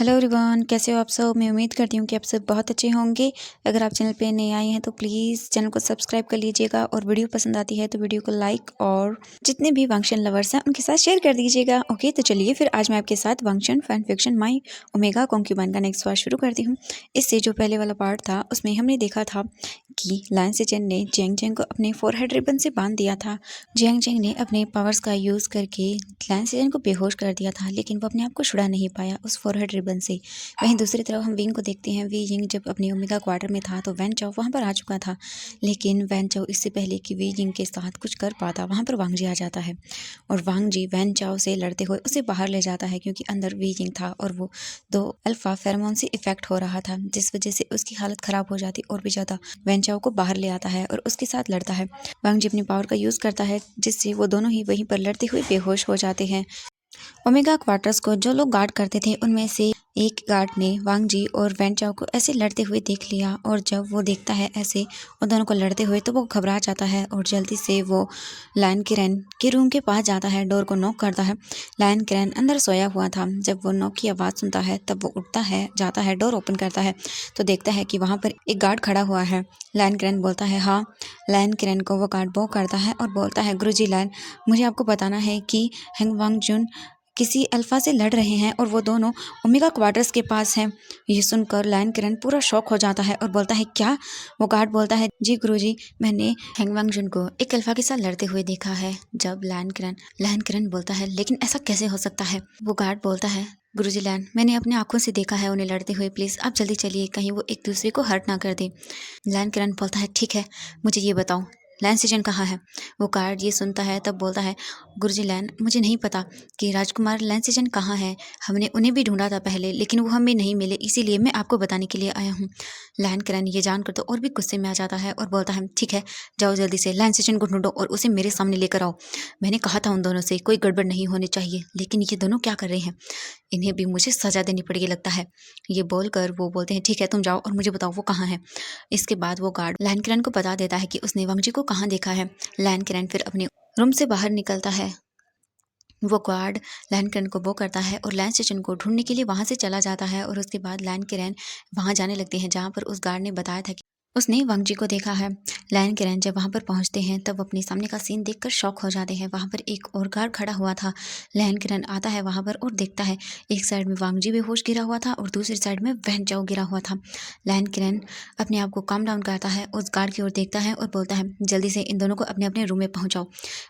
Hello everyone, कैसे हो आप सब। मैं उम्मीद करती हूँ कि आप सब बहुत अच्छे होंगे। अगर आप चैनल पे नए आए हैं तो प्लीज़ चैनल को सब्सक्राइब कर लीजिएगा और वीडियो पसंद आती है तो वीडियो को लाइक और जितने भी वांगशन लवर्स हैं उनके साथ शेयर कर दीजिएगा। ओके, तो चलिए फिर आज मैं आपके साथ वांगशन फैन फिक्शन माई ओमेगा कॉन्क्यूबाइन का नेक्स्ट पार्ट शुरू करती हूँ। इससे जो पहले वाला पार्ट था उसमें हमने देखा था कि लायन सेजन ने जियांग जेंग को अपने फोरहेड रिबन से बांध दिया था। जियांग जेंग ने अपने पावर्स का यूज़ करके लायन सेजन को बेहोश कर दिया था, लेकिन वो अपने आप को छुड़ा नहीं पाया उस फोरहेड रिबन से। वहीं दूसरी तरफ हम विंग को देखते हैं। वी यिंग जब अपने ओमेगा क्वार्टर में था तो वैन चाओ वहाँ पर आ चुका था, लेकिन वैन चाओ इससे पहले कि वी यिंग के साथ कुछ कर पाता वहाँ पर वांग जी आ जाता है और वांग जी वैन चाओ से लड़ते हुए उसे बाहर ले जाता है, क्योंकि अंदर वी यिंग था और वो दो अल्फा फेरोमोन से इफेक्ट हो रहा था, जिस वजह से उसकी हालत खराब हो जाती और भी ज़्यादा। वैन चाओ को बाहर ले आता है और उसके साथ लड़ता है। वांग जी अपनी पावर का यूज़ करता है, जिससे वो दोनों ही वहीं पर लड़ते हुए बेहोश हो जाते हैं। ओमेगा क्वार्टर्स को जो लोग गार्ड करते थे उनमें से एक गार्ड ने वांग जी और वैन चाओ को ऐसे लड़ते हुए देख लिया, और जब वो देखता है ऐसे उन दोनों को लड़ते हुए तो वो घबरा जाता है और जल्दी से वो लायन किरण के रूम के पास जाता है, डोर को नॉक करता है। लायन किरण अंदर सोया हुआ था। जब वो नॉक की आवाज़ सुनता है तब वो उठता है, जाता है, डोर ओपन करता है तो देखता है कि वहाँ पर एक गार्ड खड़ा हुआ है। लायन किरण बोलता है हाँ। लायन किरण को वो गार्ड बो करता है और बोलता है गुरुजी लायन, मुझे आपको बताना है कि हैंग वांग जुन किसी अल्फा से लड़ रहे हैं और वो दोनों ओमेगा क्वार्टर्स के पास हैं। ये सुनकर लायन किरण पूरा शॉक हो जाता है और बोलता है क्या। वो गार्ड बोलता है जी गुरुजी, मैंने हैंग वांग जुन को एक अल्फा के साथ लड़ते हुए देखा है। जब लायन किरण बोलता है लेकिन ऐसा कैसे हो सकता है। वो गार्ड बोलता है गुरुजी लायन, मैंने अपनी आंखों से देखा है उन्हें लड़ते हुए, प्लीज़ आप जल्दी चलिए, कहीं वो एक दूसरे को हर्ट ना कर दे। लायन किरण बोलता है ठीक है, मुझे ये बताओ लैन सीजन कहाँ है। वो गार्ड ये सुनता है तब बोलता है गुरुजी लैन, मुझे नहीं पता कि राजकुमार लैन सीजन कहाँ है। हमने उन्हें भी ढूंढा था पहले, लेकिन वो हमें नहीं मिले, इसीलिए मैं आपको बताने के लिए आया हूँ। लैन किरण ये जानकर तो और भी गुस्से में आ जाता है और बोलता है ठीक है, जाओ जल्दी से लैन सीजन को ढूंढो और उसे मेरे सामने लेकर आओ। मैंने कहा था उन दोनों से कोई गड़बड़ नहीं होनी चाहिए, लेकिन ये दोनों क्या कर रहे हैं, इन्हें भी मुझे सजा देनी पड़ेगी लगता है। ये बोलकर वो बोलते हैं ठीक है, तुम जाओ और मुझे बताओ वो कहाँ है। इसके बाद वो गार्ड लैन किरण को बता देता है कि उसने वांग जी को कहाँ देखा है। लैन किरण फिर अपने रूम से बाहर निकलता है। वो गार्ड लैन किरण को वो करता है और लैन स्टेशन को ढूंढने के लिए वहां से चला जाता है, और उसके बाद लैन किरण वहां जाने लगते हैं जहां पर उस गार्ड ने बताया था कि उसने वांग जी को देखा है। लैन किरण जब वहां पर पहुंचते हैं तब अपने सामने का सीन देखकर शॉक हो जाते हैं। वहां पर एक और गार्ड खड़ा हुआ था। लैन किरण आता है वहां पर और देखता है एक साइड में वांग जी बेहोश गिरा हुआ था और दूसरी साइड में वैन चाओ गिरा हुआ था। लैन किरण अपने आप को काम डाउन करता है, उस गार्ड की ओर देखता है और बोलता है जल्दी से इन दोनों को अपने अपने रूम में पहुंचाओ।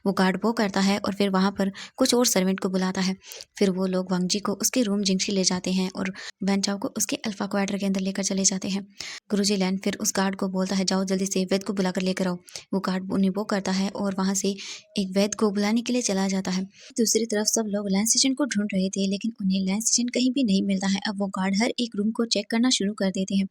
वो गार्ड वो करता है और फिर वहां पर कुछ और सर्वेंट को बुलाता है। फिर वो लोग वांग जी को उसके रूम जिंगशी ले जाते हैं और वैन चाओ को उसके अल्फा क्वार्टर के अंदर लेकर चले जाते हैं। गुरुजी लैन फिर उस गार्ड को बोलता है जाओ जल्दी से वैद को बुलाकर लेकर आओ। वो गार्ड उन्हें वो करता है और वहां से एक वैद को बुलाने के लिए चला जाता है। दूसरी तरफ सब लोग लैन सीजन को ढूंढ रहे थे, लेकिन उन्हें लैन सीजन कहीं भी नहीं मिलता है। अब वो गार्ड हर एक रूम को चेक करना शुरू कर देते हैं।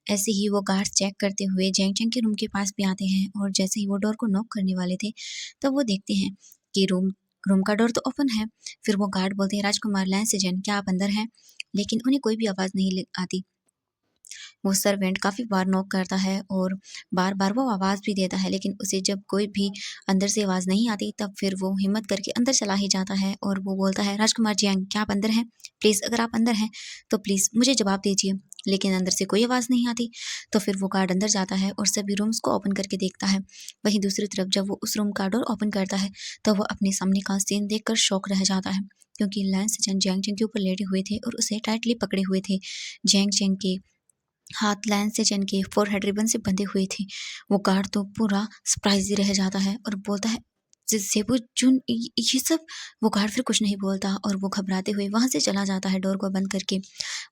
ऐसे ही वो गार्ड्स चेक करते हुए जैंग चैंग के रूम के पास भी आते हैं, और जैसे ही वो डोर को नॉक करने वाले थे तब वो देखते हैं कि रूम रूम का डोर तो ओपन है। फिर वो गार्ड बोलते हैं राजकुमार लैन सीजन, क्या आप अंदर हैं। लेकिन उन्हें कोई भी आवाज़ नहीं आती। वो सर्वेंट काफ़ी बार नॉक करता है और बार बार वो आवाज़ भी देता है, लेकिन उसे जब कोई भी अंदर से आवाज़ नहीं आती तब फिर वो हिम्मत करके अंदर चला ही जाता है और वो बोलता है राजकुमार जियांग, क्या आप अंदर हैं। प्लीज़ अगर आप अंदर हैं तो प्लीज़ मुझे जवाब दीजिए। लेकिन अंदर से कोई आवाज़ नहीं आती। तो फिर वो गार्ड अंदर जाता है और सभी रूम्स को ओपन करके देखता है। वहीं दूसरी तरफ जब वो उस रूम का डोर ओपन करता है तो वो अपने सामने का सीन देखकर शॉक रह जाता है, क्योंकि लैन सेजन जियांग चैंग के ऊपर लेटे हुए थे और उसे टाइटली पकड़े हुए थे। जियांग चैंग के हाथ लाइन से चैन के फोरहेड रिबन से बंधे हुए थे। वो गार्ड तो पूरा सरप्राइज ही रह जाता है और बोलता है सेबू जुन, ये सब। वो गार्ड फिर कुछ नहीं बोलता और वो घबराते हुए वहां से चला जाता है डोर को बंद करके।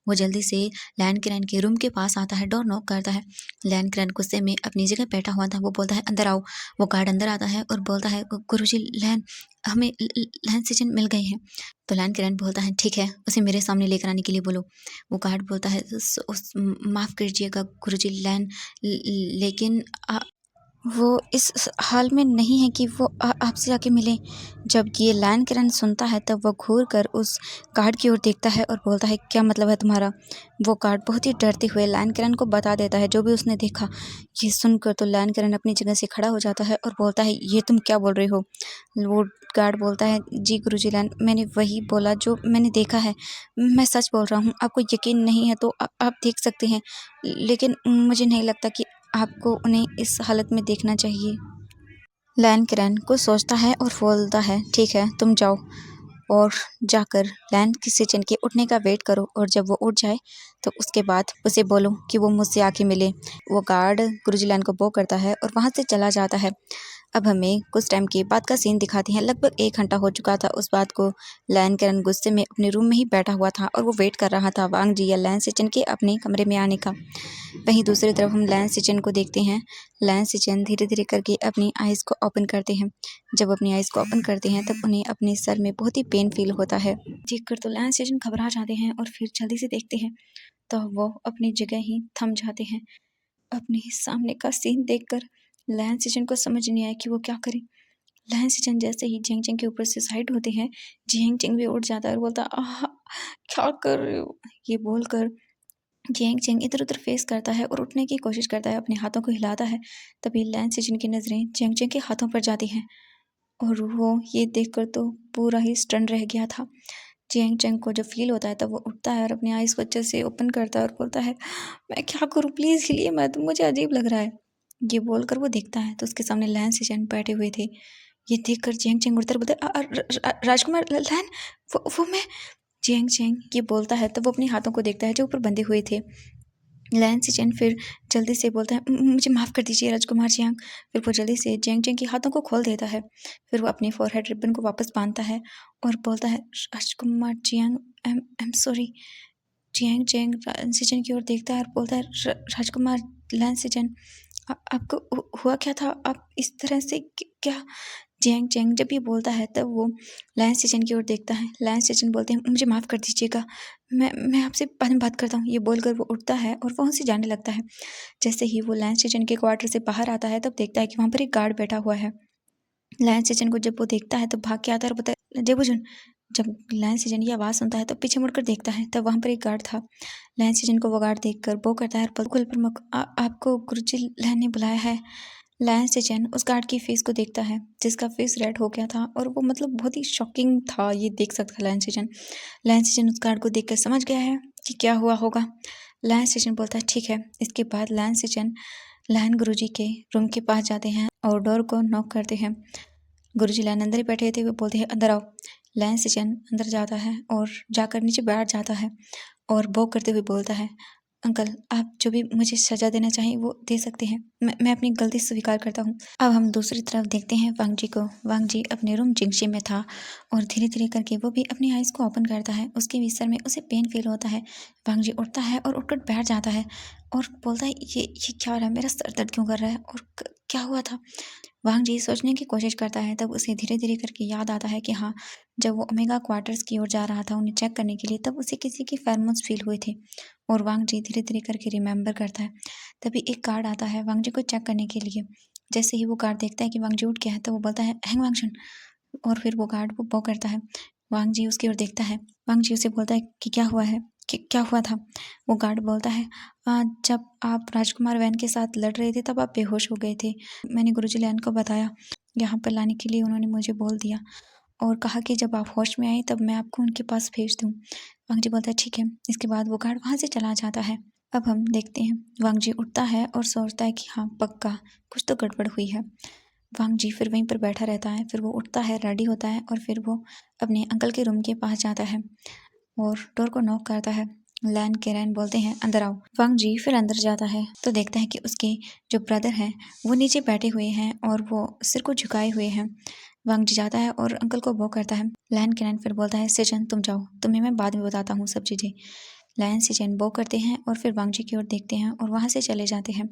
वो जल्दी से लैन किरण के रूम के पास आता है, डोर नॉक करता है। लैन किरण गुस्से में अपनी जगह बैठा हुआ था। वो बोलता है अंदर आओ। वो गार्ड अंदर आता है और बोलता है गुरुजी लैन, हमें लैन सीजन मिल गए हैं। तो लैन किरण बोलता है ठीक है, उसे मेरे सामने लेकर आने के लिए बोलो। वो गार्ड बोलता है माफ़ कीजिएगा गुरुजी लैन, लेकिन वो इस हाल में नहीं है कि वो आपसे आके मिले। जब ये लैन किरण सुनता है तब वो घूर कर उस गार्ड की ओर देखता है और बोलता है क्या मतलब है तुम्हारा। वो गार्ड बहुत ही डरते हुए लैन किरण को बता देता है जो भी उसने देखा। ये सुनकर तो लैन किरण अपनी जगह से खड़ा हो जाता है और बोलता है ये तुम क्या बोल रहे हो। वो गार्ड बोलता है, जी गुरुजी लैन, मैंने वही बोला जो मैंने देखा है। मैं सच बोल रहा हूँ, आपको यकीन नहीं है तो आप देख सकते हैं, लेकिन मुझे नहीं लगता कि आपको उन्हें इस हालत में देखना चाहिए। लैन किरण कुछ सोचता है और बोलता है, ठीक है तुम जाओ और जाकर लैन किचन के उठने का वेट करो, और जब वो उठ जाए तो उसके बाद उसे बोलो कि वो मुझसे आके मिले। वो गार्ड गुरुजी लैन को बो करता है और वहाँ से चला जाता है। अब हमें कुछ टाइम के बाद का सीन दिखाती हैं। लगभग 1 घंटा हो चुका था उस बात को। लैन किरण गुस्से में अपने रूम में ही बैठा हुआ था और वो वेट कर रहा था वांग जी या लैन सिचन के अपने कमरे में आने का। वहीं दूसरी तरफ हम लैन सिचन को देखते हैं। लैन सिचन धीरे धीरे करके अपनी आइज़ को ओपन करते हैं। जब अपनी आइज़ को ओपन करते हैं तब उन्हें अपने सर में बहुत ही पेन फील होता है। देखकर तो लैन सिचन घबरा जाते हैं और फिर जल्दी से देखते हैं तो वो अपनी जगह ही थम जाते हैं। अपने सामने का सीन देखकर लैन सिचन को समझ नहीं आया कि वो क्या करे। लैन सिचन जैसे ही जियांग चेंग के ऊपर से साइड होते हैं, जियांग चेंग भी उठ जाता है और बोलता, आह क्या कर रहे हो, ये बोलकर जियांग चेंग इधर उधर फेस करता है और उठने की कोशिश करता है, अपने हाथों को हिलाता है। तभी लैन सिचन की नज़रें जियांग चेंग के हाथों पर जाती हैं और वो ये देखकर तो पूरा ही स्टन रह गया था। जियांग चेंग को जब फील होता है तब वो उठता है और अपनी आइज़ को अच्छे से ओपन करता है और बोलता है, मैं क्या करूँ, प्लीज़ हिलिए मत, मुझे अजीब लग रहा है। ये बोलकर वो देखता है तो उसके सामने लैन सिचन बैठे हुए थे। ये देखकर जियांग चेंग उड़कर बोलता है, राजकुमार लैन, वो मैं। जियांग चेंग ये बोलता है तब वो अपने हाथों को देखता है जो ऊपर बंधे हुए थे। लैन सिचन फिर जल्दी से बोलता है, मुझे माफ़ कर दीजिए राजकुमार जियांग। फिर वो जल्दी से जियांग चेंग के हाथों को खोल देता है। फिर वो अपनी फोरहेड रिबन को वापस बांधता है और बोलता है, राजकुमार Jiang, I am sorry. Jiang Cheng Lan Xichen की ओर देखता है और बोलता है, राजकुमार लैन सिचन, आपको हुआ क्या था, आप इस तरह से क्या। जियांग चेंग जब ये बोलता है तब वो लैन सिचन की ओर देखता है। लैन सिचन बोलते हैं, मुझे माफ़ कर दीजिएगा, मैं आपसे बाद में बात करता हूँ। ये बोलकर वो उठता है और वहाँ से जाने लगता है। जैसे ही वो लैन सिचन के क्वार्टर से बाहर आता है तब देखता है कि वहाँ पर एक गार्ड बैठा हुआ है। लैन सिचन को जब वो देखता है तो भाग के आता है और बोलता है, जेबुजुन। जब लैन सिचन की आवाज़ सुनता है तो पीछे मुड़कर देखता है तब वहाँ पर एक गार्ड था। लैन सिचन को वो गार्ड देखकर वो करता है, कुल प्रमुख, आपको गुरुजी लैन ने बुलाया है। लैन सिचन उस गार्ड की फेस को देखता है जिसका फेस रेड हो गया था और वो मतलब बहुत ही शॉकिंग था, ये देख सकता लैन सिचन। लैन सिचन उस गार्ड को देखकर समझ गया है कि क्या हुआ होगा। लैन सिचन बोलता है, ठीक है। इसके बाद लैन सिचन लैन गुरुजी के रूम के पास जाते हैं और डोर को नॉक करते हैं। गुरुजी लैन अंदर ही बैठे थे, वो बोलते हैं, अंदर आओ। लैन सिचन अंदर जाता है और जाकर नीचे बैठ जाता है और वो करते हुए बोलता है, अंकल आप जो भी मुझे सज़ा देना चाहें वो दे सकते हैं, मैं अपनी गलती स्वीकार करता हूँ। अब हम दूसरी तरफ देखते हैं वांग जी को। वांग जी अपने रूम जिंगशी में था और धीरे धीरे करके वो भी अपनी आइज़ को ओपन करता है। उसके भी सर में उसे पेन फील होता है। वांग जी उठता है और उठकर बैठ जाता है और बोलता है, ये क्या हो रहा है, मेरा सर दर्द क्यों कर रहा है और क्या हुआ था। वांग जी सोचने की कोशिश करता है, तब उसे धीरे धीरे करके याद आता है कि हाँ, जब वो ओमेगा क्वार्टर्स की ओर जा रहा था उन्हें चेक करने के लिए, तब उसे किसी की फेरोमोन्स फील हुए थे। और वांग जी धीरे धीरे करके रिमेंबर करता है। तभी एक गार्ड आता है वांग जी को चेक करने के लिए। जैसे ही वो गार्ड देखता है कि वांग जी उठ गया है तो वो बोलता है, हैंग वांगशन। और फिर वो गार्ड वो बो करता है। वांग जी उसकी ओर देखता है। वांग जी उसे बोलता है कि क्या हुआ है, कि क्या हुआ था। वो गार्ड बोलता है, जब आप राजकुमार वैन के साथ लड़ रहे थे तब आप बेहोश हो गए थे। मैंने गुरुजी लैन को बताया, यहाँ पर लाने के लिए उन्होंने मुझे बोल दिया और कहा कि जब आप होश में आए तब मैं आपको उनके पास भेज दूँ। वांग जी बोलता है, ठीक है। इसके बाद वो गार्ड वहाँ से चला जाता है। अब हम देखते हैं वांग जी उठता है और सोचता है कि हाँ पक्का कुछ तो गड़बड़ हुई है। वांग जी फिर वहीं पर बैठा रहता है। फिर वो उठता है, रेडी होता है और फिर वो अपने अंकल के रूम के पास जाता है और डोर को नॉक करता है। लैन केरन बोलते हैं, अंदर आओ। वांग जी फिर अंदर जाता है तो देखता है कि उसके जो ब्रदर हैं वो नीचे बैठे हुए हैं और वो सिर को झुकाए हुए हैं। वांग जी जाता है और अंकल को बो करता है। लैन केरन फिर बोलता है, सिचन तुम जाओ, तुम्हें मैं बाद में बताता हूँ सब चीज़ें। लैन सिचन बो करते हैं और फिर वांग जी की ओर देखते हैं और वहाँ से चले जाते हैं।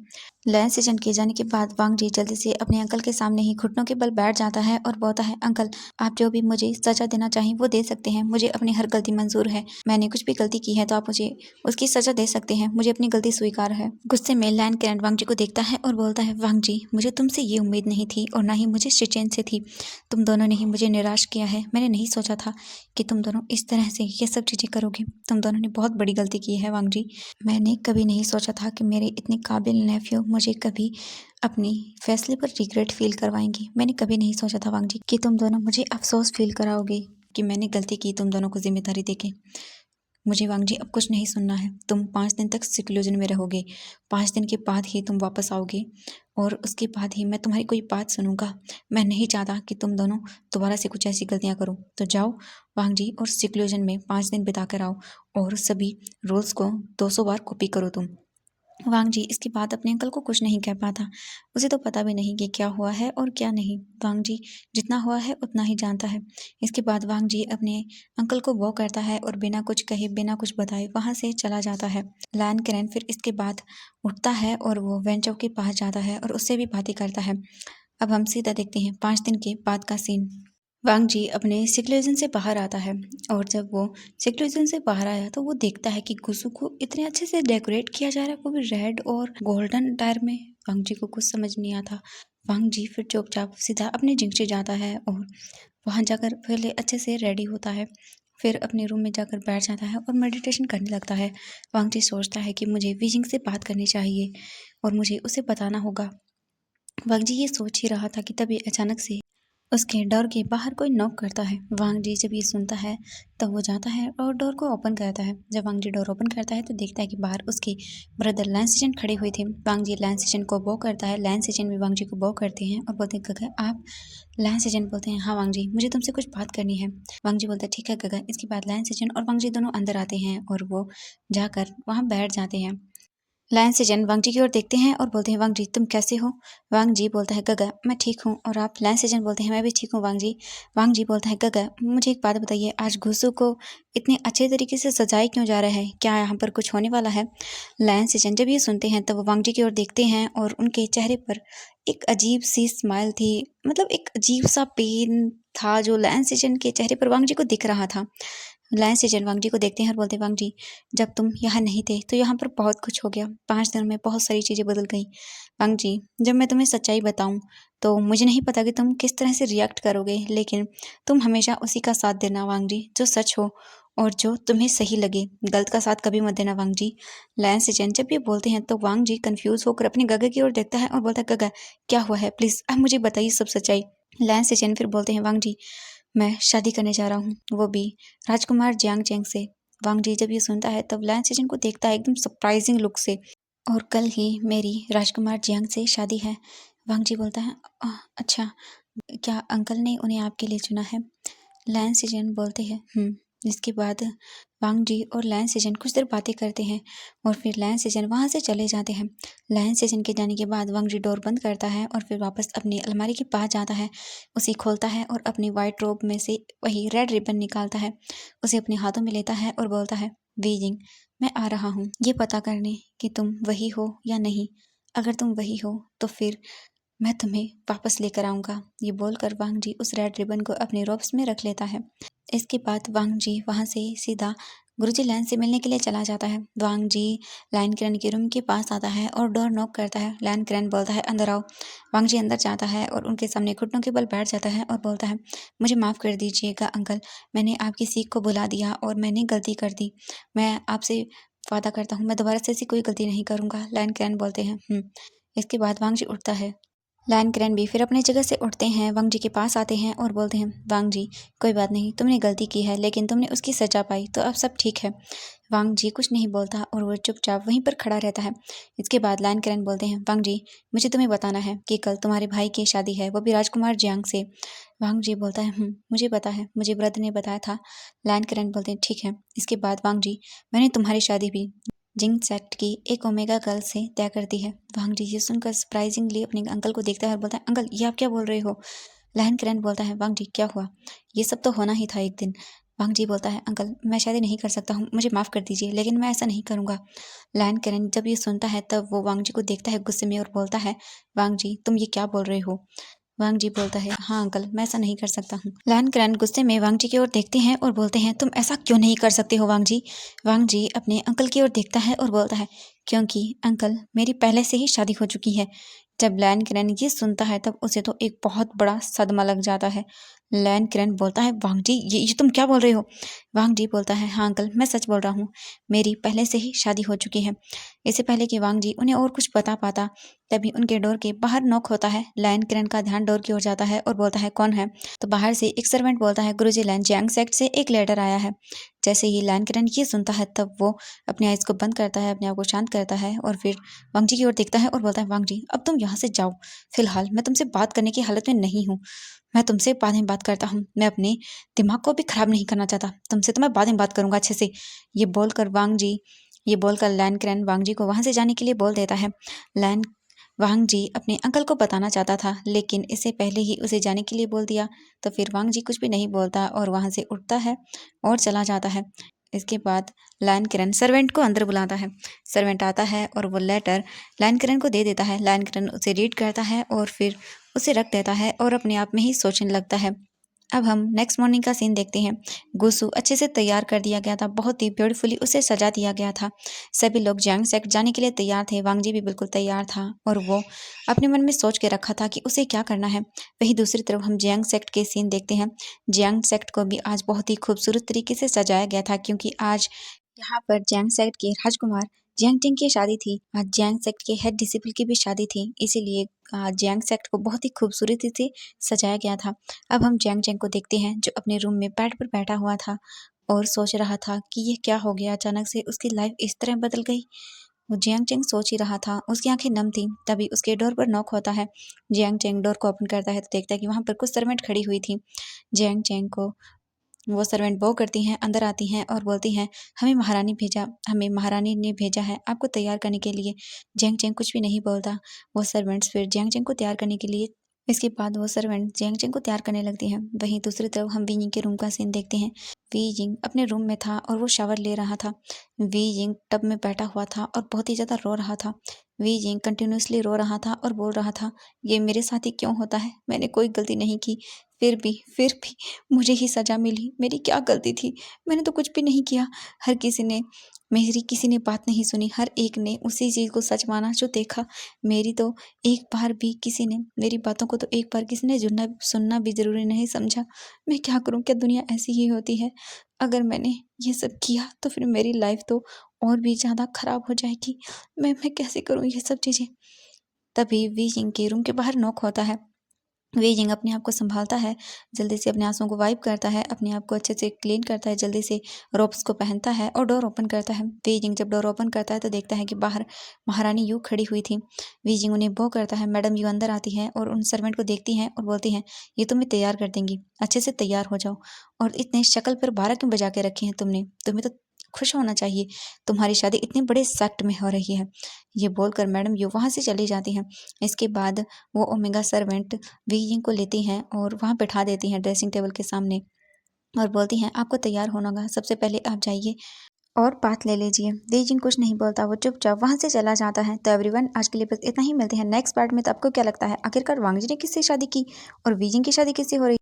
लैन सिचन के जाने के बाद वांग जी जल्दी से अपने अंकल के सामने ही घुटनों के बल बैठ जाता है और बोलता है, अंकल आप जो भी मुझे सजा देना चाहें वो दे सकते हैं, मुझे अपनी हर गलती मंजूर है। मैंने कुछ भी गलती की है तो आप मुझे उसकी सजा दे सकते हैं, मुझे अपनी गलती स्वीकार है। गुस्से में लैन केरन वांग जी को देखता है और बोलता है, वांग जी मुझे तुमसे ये उम्मीद नहीं थी और ना ही मुझे सिचन से थी। तुम दोनों ने ही मुझे निराश किया है। मैंने नहीं सोचा था कि तुम दोनों इस तरह से ये सब चीज़ें करोगे। तुम दोनों ने बहुत बड़ी गलती की है वांग जी। मैंने कभी नहीं सोचा था कि मेरे इतने काबिल नेफ्यू मुझे कभी अपनी फैसले पर रिग्रेट फील करवाएंगी। मैंने कभी नहीं सोचा था वांग जी कि तुम दोनों मुझे अफसोस फील कराओगे कि मैंने गलती की तुम दोनों को जिम्मेदारी देके। मुझे वांग जी अब कुछ नहीं सुनना है। तुम 5 दिन तक सिक्लूजन में रहोगे। 5 दिन के बाद ही तुम वापस आओगे और उसके बाद ही मैं तुम्हारी कोई बात सुनूंगा। मैं नहीं चाहता कि तुम दोनों दोबारा से कुछ ऐसी गलतियां करो। तो जाओ वांग जी और सिक्लूजन में 5 दिन बिता कर आओ और सभी रूल्स को 200 बार कॉपी करो तुम। वांग जी इसके बाद अपने अंकल को कुछ नहीं कह पाता। उसे तो पता भी नहीं कि क्या हुआ है और क्या नहीं। वांग जी जितना हुआ है उतना ही जानता है। इसके बाद वांग जी अपने अंकल को वो करता है और बिना कुछ कहे बिना कुछ बताए वहां से चला जाता है। लैन करेन फिर इसके बाद उठता है और वो वेंचो के पास जाता है और उससे भी बातें करता है। अब हम सीधा देखते हैं 5 दिन के बाद का सीन। वांग जी अपने सिक्लोजन से बाहर आता है और जब वो सिक्लोजन से बाहर आया तो वो देखता है कि गुसु को इतने अच्छे से डेकोरेट किया जा रहा है, वो भी रेड और गोल्डन टायर में। वांग जी को कुछ समझ नहीं आता। वांग जी फिर चुपचाप सीधा अपने जिंग से जाता है और वहां जाकर पहले अच्छे से रेडी होता है। फिर अपने रूम में जाकर बैठ जाता है और मेडिटेशन करने लगता है। वांग जी सोचता है कि मुझे विजिंग से बात करनी चाहिए और मुझे उसे बताना होगा। वांग जी ये सोच ही रहा था कि तभी अचानक से उसके डोर के बाहर कोई नॉक करता है। वांग जी जब ये सुनता है तब वो जाता है और डोर को ओपन करता है। जब वांग जी डोर ओपन करता है तो देखता है कि बाहर उसके ब्रदर लैन सिजन खड़े हुए थे। वांग जी लैन सिजन को बो करता है। लैन सिजन भी वांग जी को बो करते हैं और बोलते हैं गगा आप। लैन सिजन बोलते हैं हाँ वांग जी मुझे तुमसे कुछ बात करनी है। वांग जी बोलता है ठीक है गगा। इसके बाद लैन सिजन और वांग जी दोनों अंदर आते हैं और वो जाकर वहाँ बैठ जाते हैं। लायन से जन वांग जी की ओर देखते हैं और बोलते हैं वांग जी तुम कैसे हो। वांग जी बोलता है गगा मैं ठीक हूँ और आप। लायन से जन बोलते हैं मैं भी ठीक हूँ वांग जी। वांग जी बोलता है गगा मुझे एक बात बताइए आज घुसू को इतने अच्छे तरीके से सजाए क्यों जा रहा है, क्या यहाँ पर कुछ होने वाला है। लायन से जन जब ये सुनते हैं तब वो वांग जी की ओर देखते हैं और उनके चेहरे पर एक अजीब सी स्माइल थी, मतलब एक अजीब सा पेन था जो लायन से जन के चेहरे पर वांग जी को दिख रहा था। लायन से जन वांग जी को देखते हैं और बोलते हैं वांग जी जब तुम यहाँ नहीं थे तो यहाँ पर बहुत कुछ हो गया। 5 दिनों में बहुत सारी चीज़ें बदल गई। वांग जी जब मैं तुम्हें सच्चाई बताऊं तो मुझे नहीं पता कि तुम किस तरह से रिएक्ट करोगे, लेकिन तुम हमेशा उसी का साथ देना वांग जी जो सच हो और जो तुम्हें सही लगे। गलत का साथ कभी मत देना वांग जी। लायन से जन जब ये बोलते हैं तो वांग जी कंफ्यूज होकर अपने गगा की ओर देखता है और बोलता है गगा क्या हुआ है, प्लीज अब मुझे बताइए सब सच्चाई। लायन से जन फिर बोलते हैं वांग जी मैं शादी करने जा रहा हूँ, वो भी राजकुमार जियांग चेंग से। वांग जी जब ये सुनता है तब लायन सेजन को देखता है एकदम सरप्राइजिंग लुक से। और कल ही मेरी राजकुमार जियांग से शादी है। वांग जी बोलता है अच्छा क्या अंकल ने उन्हें आपके लिए चुना है। लायन सेजन बोलते हैं। इसके बाद वांग जी और लायन सेजन कुछ देर बातें करते हैं और फिर लायन सेजन वहाँ से चले जाते हैं। लायन सेजन के जाने के बाद वांग जी डोर बंद करता है और फिर वापस अपनी अलमारी के पास जाता है। उसे खोलता है और अपनी वाइट रोब में से वही रेड रिबन निकालता है, उसे अपने हाथों में लेता है और बोलता है वीजिंग मैं आ रहा हूँ ये पता करने कि तुम वही हो या नहीं। अगर तुम वही हो तो फिर मैं तुम्हें वापस लेकर आऊँगा। ये बोलकर वांग जी उस रेड रिबन को अपने रोब्स में रख लेता है। इसके बाद वांग जी वहाँ से सीधा गुरुजी लायन से मिलने के लिए चला जाता है। वांग जी लायन किरण के रूम के पास आता है और डोर नॉक करता है। लायन किरण बोलता है अंदर आओ। वांग जी अंदर जाता है और उनके सामने घुटनों के बल बैठ जाता है और बोलता है मुझे माफ़ कर दीजिएगा अंकल, मैंने आपकी सीख को भुला दिया और मैंने गलती कर दी। मैं आपसे वादा करता हूँ मैं दोबारा से ऐसी कोई गलती नहीं करूँगा। लायन किरण बोलते हैं। इसके बाद वांग जी उठता है। लायन किरण भी फिर अपनी जगह से उठते हैं, वांग जी के पास आते हैं और बोलते हैं वांग जी कोई बात नहीं, तुमने गलती की है लेकिन तुमने उसकी सजा पाई तो अब सब ठीक है। वांग जी कुछ नहीं बोलता और वो चुपचाप वहीं पर खड़ा रहता है। इसके बाद लायन किरण बोलते हैं वांग जी मुझे तुम्हें बताना है कि कल तुम्हारे भाई की शादी है, वो भी राजकुमार जियांग से। वांग जी बोलता है मुझे पता है, मुझे ब्रदर ने बताया था। लायन किरण बोलते हैं ठीक है। इसके बाद वांग जी मैंने तुम्हारी शादी भी जिंग सेक्ट की एक ओमेगा गर्ल से तय कर दी है। वांग जी ये सुनकर सरप्राइजिंगली अपने अंकल को देखता है और बोलता है अंकल ये आप क्या बोल रहे हो। लायन किरण बोलता है वांग जी क्या हुआ, ये सब तो होना ही था एक दिन। वांग जी बोलता है अंकल मैं शादी नहीं कर सकता हूँ, मुझे माफ़ कर दीजिए लेकिन मैं ऐसा नहीं करूँगा। लायन किरण जब ये सुनता है तब वो वांग जी को देखता है गुस्से में और बोलता है वांग जी तुम ये क्या बोल रहे हो। वांग जी बोलता है हाँ अंकल मैं ऐसा नहीं कर सकता हूँ। लायन किरण गुस्से में वांग जी की ओर देखते हैं और बोलते हैं तुम ऐसा क्यों नहीं कर सकते हो वांग जी। वांग जी अपने अंकल की ओर देखता है और बोलता है क्योंकि अंकल मेरी पहले से ही शादी हो चुकी है। जब लैन किरण ये सुनता है तब उसे तो एक बहुत बड़ा सदमा लग जाता है। लैन किरण बोलता है वांग जी ये तुम क्या बोल रहे हो? वांग जी बोलता है हाँ अंकल मैं सच बोल रहा हूँ, मेरी पहले से ही शादी हो चुकी है। इससे पहले कि वांग जी उन्हें और कुछ बता पाता तभी उनके डोर के बाहर नॉक होता है। लैन किरण का ध्यान डोर की ओर जाता है और बोलता है कौन है? तो बाहर से एक सर्वेंट बोलता है गुरुजी लैन जियांग सेक्ट से एक लेटर आया है। जैसे ही लैन किरण ये सुनता है तब वो अपने आइज को बंद करता है, अपने आप को शांत करता है और फिर वांग जी की ओर देखता है और बोलता है वांग जी अब तुम यहाँ से जाओ, फिलहाल मैं तुमसे बात करने की हालत में नहीं हूँ। मैं तुमसे बाद में बात करता हूँ, मैं अपने दिमाग को भी खराब नहीं करना चाहता, तुमसे तो मैं बाद में बात करूंगा अच्छे से। ये बोलकर लैन किरण वांग जी को वहां से जाने के लिए बोल देता है। लैन वांग जी अपने अंकल को बताना चाहता था लेकिन इससे पहले ही उसे जाने के लिए बोल दिया, तो फिर वांग जी कुछ भी नहीं बोलता और वहां से उठता है और चला जाता है। इसके बाद लैन किरण सर्वेंट को अंदर बुलाता है। सर्वेंट आता है और वो लेटर लैन किरण को दे देता है। लैन किरण उसे रीड करता है और फिर उसे रख देता है और अपने आप में ही सोचने लगता है। अब हम नेक्स्ट मॉर्निंग का सीन देखते हैं। गुसु अच्छे से तैयार कर दिया गया था, बहुत ही ब्यूटीफुली उसे सजा दिया गया था। सभी लोग जियांग सेक्ट जाने के लिए तैयार थे, वांग जी भी बिल्कुल तैयार था और वो अपने मन में सोच के रखा था कि उसे क्या करना है। वहीं दूसरी तरफ हम जियांग सेक्ट के सीन देखते हैं। जियांग सेक्ट को भी आज बहुत ही खूबसूरत तरीके से सजाया गया था क्योंकि आज यहाँ पर जियांग सेक्ट के राजकुमार जियांग टिंग की शादी थी। आज जियांग सेक्ट के हेड डिसिपल की भी शादी थी, इसीलिए आज जियांग सेक्ट को बहुत ही खूबसूरती से सजाया गया था। अब हम जियांग चेंग को देखते हैं जो अपने रूम में बेड पर बैठा हुआ था और सोच रहा था कि ये क्या हो गया, अचानक से उसकी लाइफ इस तरह बदल गई। वो जियांग चेंग सोच ही रहा था, उसकी आंखें नम थी। तभी उसके डोर पर नॉक होता है। जियांग चेंग डोर को ओपन करता है तो देखता है कि वहां पर कुछ सर्वेंट खड़ी हुई थी। जियांग चेंग को वो सर्वेंट बो करती हैं, अंदर आती हैं और बोलती हैं हमें महारानी ने भेजा है आपको तैयार करने के लिए। जियांग चेंग कुछ भी नहीं बोलता। वो सर्वेंट्स फिर जियांग चेंग को तैयार करने के लिए इसके बाद वो सर्वेंट जियांग चेंग को तैयार करने लगती हैं। वहीं दूसरी तरफ हम वी जिंग के रूम का सीन देखते हैं। वी जिंग अपने रूम में था और वो शावर ले रहा था। वी जिंग टब में बैठा हुआ था और बहुत ही ज्यादा रो रहा था। वी जिंग कंटिन्यूसली रो रहा था और बोल रहा था ये मेरे साथ ही क्यों होता है, मैंने कोई गलती नहीं की, फिर भी मुझे ही सजा मिली, मेरी क्या गलती थी, मैंने तो कुछ भी नहीं किया। मेरी किसी ने बात नहीं सुनी, हर एक ने उसी चीज को सच माना जो देखा। मेरी तो एक बार भी किसी ने मेरी बातों को तो एक बार किसी ने सुनना भी जरूरी नहीं समझा। मैं क्या करूं, क्या दुनिया ऐसी ही होती है? अगर मैंने ये सब किया तो फिर मेरी लाइफ तो और भी ज्यादा खराब हो जाएगी। मैं कैसे करूं ये सब चीजें? तभी वी जिंग के रूम के बाहर नॉक होता है। वी जिंग अपने आप को संभालता है, जल्दी से अपने आंसुओं को वाइप करता है, अपने आप को अच्छे से क्लीन करता है, जल्दी से रोब्स को पहनता है और डोर ओपन करता है। वी जिंग जब डोर ओपन करता है तो देखता है कि बाहर महारानी यू खड़ी हुई थी। वी जिंग उन्हें बो करता है। मैडम यू अंदर आती है और उन सर्वेंट को देखती हैं और बोलती हैं ये तुम्हें तैयार कर देंगी, अच्छे से तैयार हो जाओ। और इतने शक्ल पर 12 क्यों बजा के रखे हैं तुमने, तुम्हें तो खुश होना चाहिए, तुम्हारी शादी इतने बड़े सेक्ट में हो रही है। ये बोलकर मैडम यू वहां से चली जाती हैं। इसके बाद वो ओमेगा सर्वेंट वी जिंग को लेती हैं और वहां बैठा देती हैं ड्रेसिंग टेबल के सामने और बोलती हैं आपको तैयार होना होगा, सबसे पहले आप जाइए और बात ले लीजिए। वी जिंग कुछ नहीं बोलता, वो चुपचाप वहां से चला जाता है। तो एवरीवन आज के लिए बस इतना ही, मिलते हैं नेक्स्ट पार्ट में। तो आपको क्या लगता है आखिरकार वांग जी ने किससे शादी की और वी जिंग की शादी किससे हो रही है?